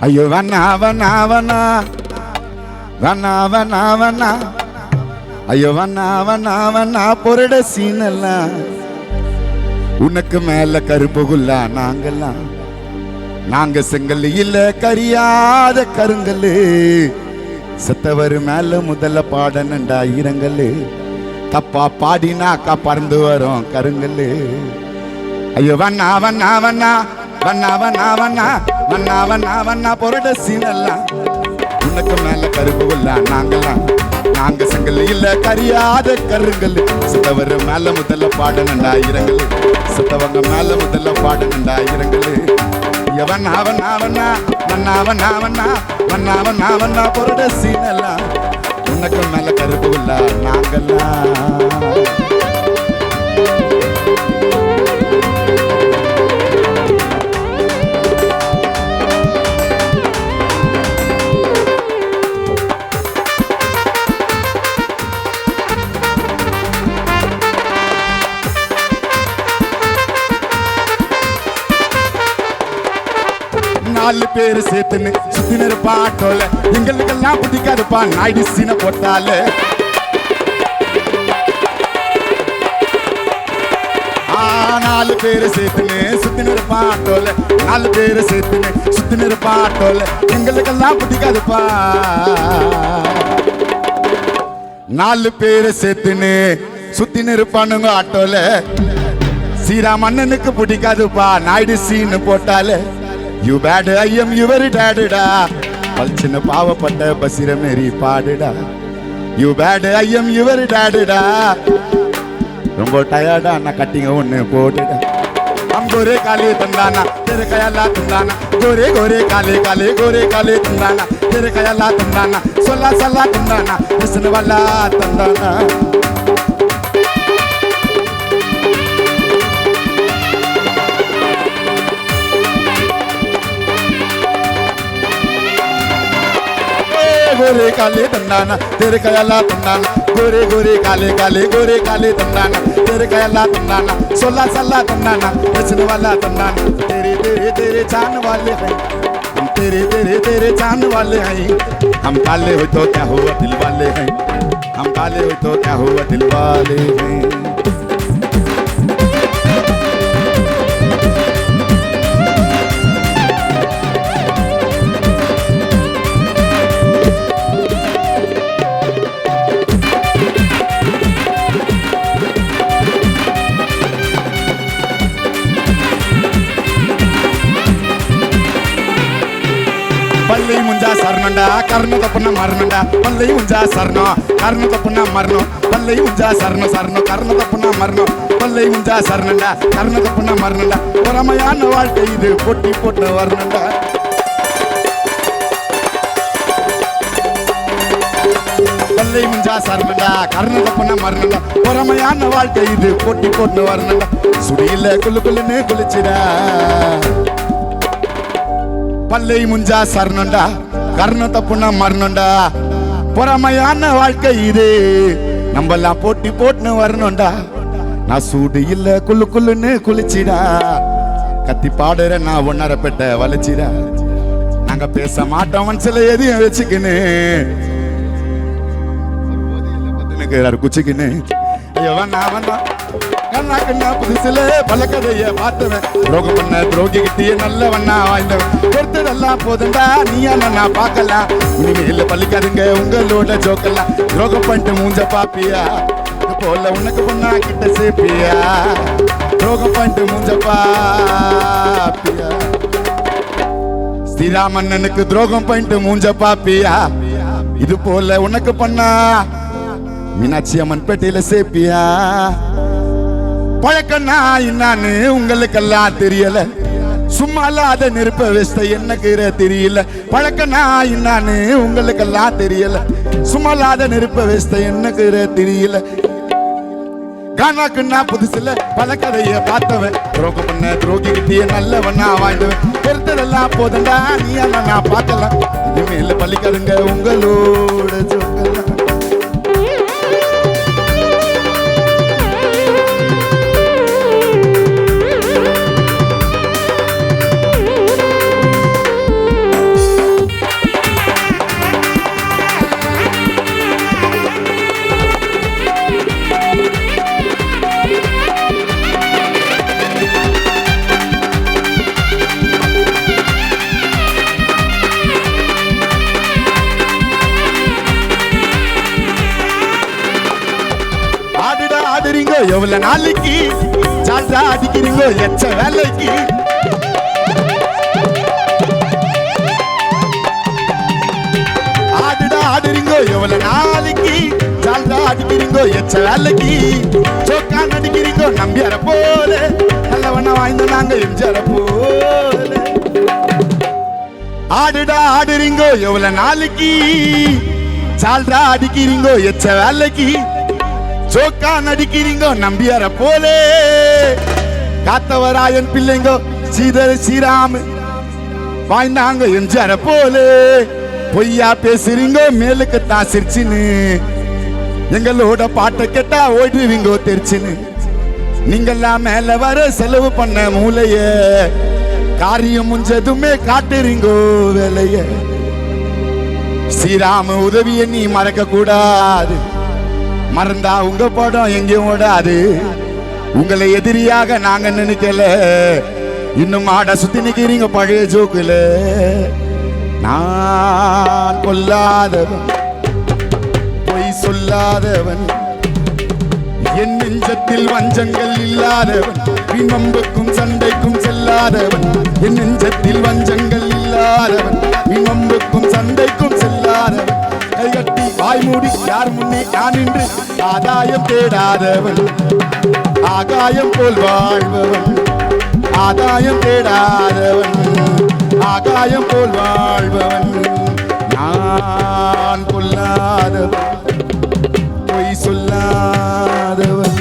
ஐயோ வண்ணா வண்ணா வண்ணா வண்ணா வண்ணா வண்ணா ஐயோ வண்ணா வண்ணா வண்ணா பொருட சீனெல்லாம் உனக்கு மேல கருப்புகுல்லா நாங்கெல்லாம் நாங்க செங்கல் இல்ல கரியாத கருங்கல்லு செத்தவர் மேல முதல்ல பாடனண்டா இரங்கல்லு தப்பா பாடினாக்கா பறந்து வரும் கருங்கல்லு ஐயோ வண்ணா வண்ணா வண்ணா வண்ணா வண்ணா வண்ணா வண்ணா வண்ணா வண்ணா பொருட சீனெல்லாம் உனக்கு மேல கருப்புகுல்லா நாங்கெல்லாம் நாங்க செங்கல் இல்ல கரியாத கருங்கல் செத்தவர் மேல முதல்ல பாடனண்டா இரங்கல் செத்தவங்க மேல முதல்ல பாடனண்டா இரங்கல் வண்ணா வண்ணா வண்ணா வண்ணா வண்ணா வண்ணா வண்ணா வண்ணா வண்ணா பொருட சீனெல்லாம் உனக்கு மேல கருப்புகுல்லா நாங்கெல்லாம் 4 பேர் சேர்த்துன்னு சுத்தினர் பாட்டோல எங்களுக்கெல்லாம் பிடிக்காதுப்பா நாயுடு சீனை போட்டாலே 4 பேர் சேர்த்துன்னு சுத்தினர் பாட்டோல 4 பேர் சேர்த்துன்னு சுத்தினர் பாட்டோல எங்களுக்கெல்லாம் பிடிக்காதுப்பா 4 பேர் சேர்த்துன்னு சுத்தினர் பண்ணுங்க ஆட்டோல சீராம் அண்ணனுக்கு பிடிக்காதுப்பா நாயுடு சீனு போட்டாலே You bad, I am you very dadda. பல்சின பாவப்பட்ட பசிர மேரி பாடுடா You bad, I am you very dadda. ரொம்ப டயர்டா நான் கட்டிங்க ஒண்ணு போடுடா हम गोरे काले तंदाना तेरे कयाला तंदाना गोरे गोरे काले काले गोरे काले तंदाना तेरे कयाला तंदाना सोला सला तंदाना हसन वाला तंदाना गोरे काले तंदाना तेरे कयाला तंदाना गोरे गोरे काले काले गोरे काले तंदाना तेरे कयाला तंदाना सोला सला तंदाना हसन वाला तंदाना तेरे तेरे तेरे चांद वाले हैं हम तेरे तेरे तेरे चांद वाले हैं हम काले हो तो क्या हुआ दिल वाले हैं हम काले हो तो क्या हुआ दिल वाले हैं பல்லை முஞ்சா சரணண்டா கர்ண தப்புன மரணண்டா பல்லை முஞ்சா சரணம் கர்ண தப்புன மரணம் பல்லை முஞ்சா சரணம் சரணம் கர்ண தப்புன மரணம் பல்லை முஞ்சா சரணண்டா கர்ண தப்புன மரணண்டா பொறாமையான வாழ்க்கை இது பொட்டி போட்டு வரணுண்டா பல்லை முஞ்சா சரணண்டா கர்ண தப்புன மரணண்டா பொறாமையான வாழ்க்கை இது பொட்டி போட்டு வரணுண்டா சுடியில குள்ளு குள்ளுன்னு குளிச்சிடா பல்லை முஞ்சா சரணண்டா கர்ண தப்புனா மரணண்டா பொறாமையான வாழ்க்கை இது நம்மெல்லாம் போட்டி போட்டுன்னு வரணும்டா நான் சூடு இல்ல குள்ளு குள்ளுன்னு குளிச்சிடா கத்தி பாடுற நான் ஒன்னரப்பட்ட வளைச்சிடா நாங்க பேச மாட்டோம் மனசுல எதையும் வச்சுக்கின்னு குச்சிக்கின்னு ஐயோ வண்ணா வண்ணா கண்ணா புதுசுல பல கதைய பார்த்தவன் துரோகம் பண்ண துரோகி கிட்டிய நல்ல வண்ணா வாய்ந்தவன் பொறுத்ததெல்லாம் போதுண்டா நீயா நான் பார்க்கலாம் இனிமேல பள்ளிக்காதுங்க உங்களோட ஜோக்கெல்லாம் துரோகம் பண்ணிட்டு மூஞ்ச பாப்பியா இது போல உனக்கு பொண்ணா கிட்ட சேப்பியா துரோகம் பண்ணிட்டு மூஞ்ச பாப்பியா ஸ்ரீராமண்ணனுக்கு துரோகம் பண்ணிட்டு மூஞ்ச பாப்பியா இது போல உனக்கு பொண்ணா மீனாட்சி அம்மன் பேட்டையில சேப்பியா பழக்கண்ணா என்னான்னு உங்களுக்கெல்லாம் தெரியல சும்மாலாத நெருப்ப வச்ச எனக்கு தெரியல பழக்கண்ணா என்னான்னு உங்களுக்கெல்லாம் தெரியல சும்மாலாத நெருப்ப வச்ச எனக்கு தெரியல கானாக்குன்னா புதுசுல பல கதைய பார்த்தவன் துரோகம் பண்ண துரோகி கிட்டிய நல்லவனா வாழ்ந்தவன் பொறுத்ததெல்லாம் போதண்டா நீ நான் பார்க்கலாம் இனிமேல பள்ளிக்காதுங்க உங்களோட ஜோக்கெல்லாம் எவ்வளவு நாளைக்கு ஜால்ரா அடிக்கிறீங்க எச்ச வேலைக்கு ஆடுடா ஆடுறீங்க எவ்வளவு நாளைக்கு ஜால்ரா அடிக்கிறீங்க எச்ச வேலைக்கு சோக்கா நடிக்கிறீங்க நம்பியார போல நல்லவன வாய்ந்த நாங்க எம்ஜிஆர போல ஆடுடா ஆடுறீங்க எவ்வளவு நாளைக்கு ஜால்ரா அடிக்கிறீங்க எச்ச வேலைக்கு சோக்கா நடிக்கிறீங்க நம்பியார போலே காத்தவராயன் பிள்ளைங்க சீதர் ஸ்ரீராம வாய்ந்தாங்க எம்ஜிஆர போலே பொய்யா பேசுறீங்க மேலுக்கு தான் சிரிச்சுன்னு எங்களோட பாட்டை கேட்டா ஓடுவீங்கோ தெரிச்சுன்னு நீங்கெல்லாம் மேல வர செலவு பண்ண மூளைய காரியம் முஞ்சதுமே காட்டுறீங்கோ வேலைய ஸ்ரீராம உதவிய நீ மறக்க கூடாது மறந்தா உங்க படம் எங்கேயும் ஓடாது உங்களை எதிரியாக நாங்க நினைக்கல இன்னும் ஆட சுத்தி நிக்கிறீங்க பழைய ஜோக்குல நான் கொல்லாதவன் பொய் சொல்லாதவன் என் நெஞ்சத்தில் வஞ்சங்கள் இல்லாதவன் விமம்புக்கும் சண்டைக்கும் செல்லாதவன் என் நெஞ்சத்தில் வஞ்சங்கள் இல்லாதவன் விமம்புக்கும் சண்டைக்கும் செல்லாதவன் கைகட்டி வாய் மூடி யார் முன்னே நான் நின்று ஆதாயம் தேடாதவன் ஆகாயம் போல் வாழ்பவன் ஆதாயம் தேடாதவன் ஆகாயம் போல் வாழ்பவன் நான் கொல்லாதவன் பொய் சொல்லாதவன்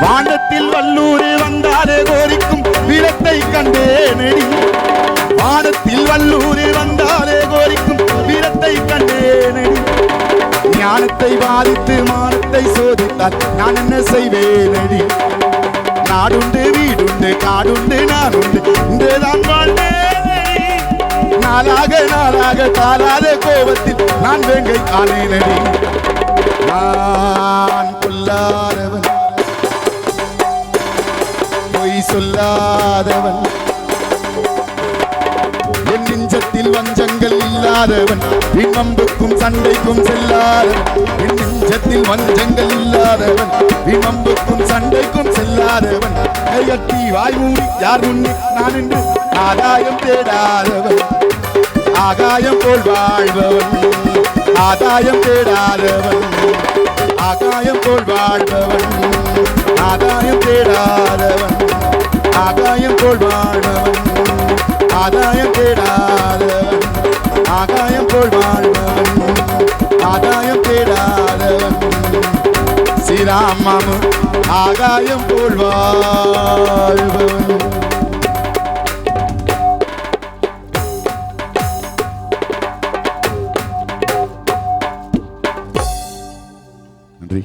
வானத்தில் வல்லூர் வந்தாலே கோரிக்கும் வீரத்தை கண்டேனடி வானத்தில் வல்லூர் வந்தாலே கோரிக்கும் வீரத்தை கண்டேனடி ஞானத்தை பாதித்து மானத்தை சோதித்தால் நான் என்ன செய்வேனடி நாடுண்டு வீடுண்டு காடுண்டு நான் உண்டு இன்றுதான் வாழ்ந்தேனடி நாளாக காலாத கோபத்தில் நான் வேங்கை காணேனடி நான் கொல்லாதவன் பொய் சொல்லாதவன் என் நெஞ்சத்தில் வஞ்சங்கள் இல்லாதவன் விமம்புக்கும் சண்டைக்கும் செல்லாதவன் என் நெஞ்சத்தில் வஞ்சங்கள் இல்லாதவன் விமம்புக்கும் சண்டைக்கும் செல்லாதவன் கைகட்டி வாய் மூடி யார் முன்னே நான் என்று ஆதாயம் தேடாதவன் ஆகாயம் போல் வாழ்பவன் ஆதாயம் தேடாதவன் ஆகாயம் போல் வாழ்பவன் ஆதாயம் தேடாதவன் ஆகாயம் போல் வாழ்பவன் ஆதாயம் தேடாதவன் ஆகாயம் போல் வாழ்பவன் ஆதாயம் தேடாதவன் ஸ்ரீராமம் ஆகாயம் போல் வாழ்பவன். நன்றி.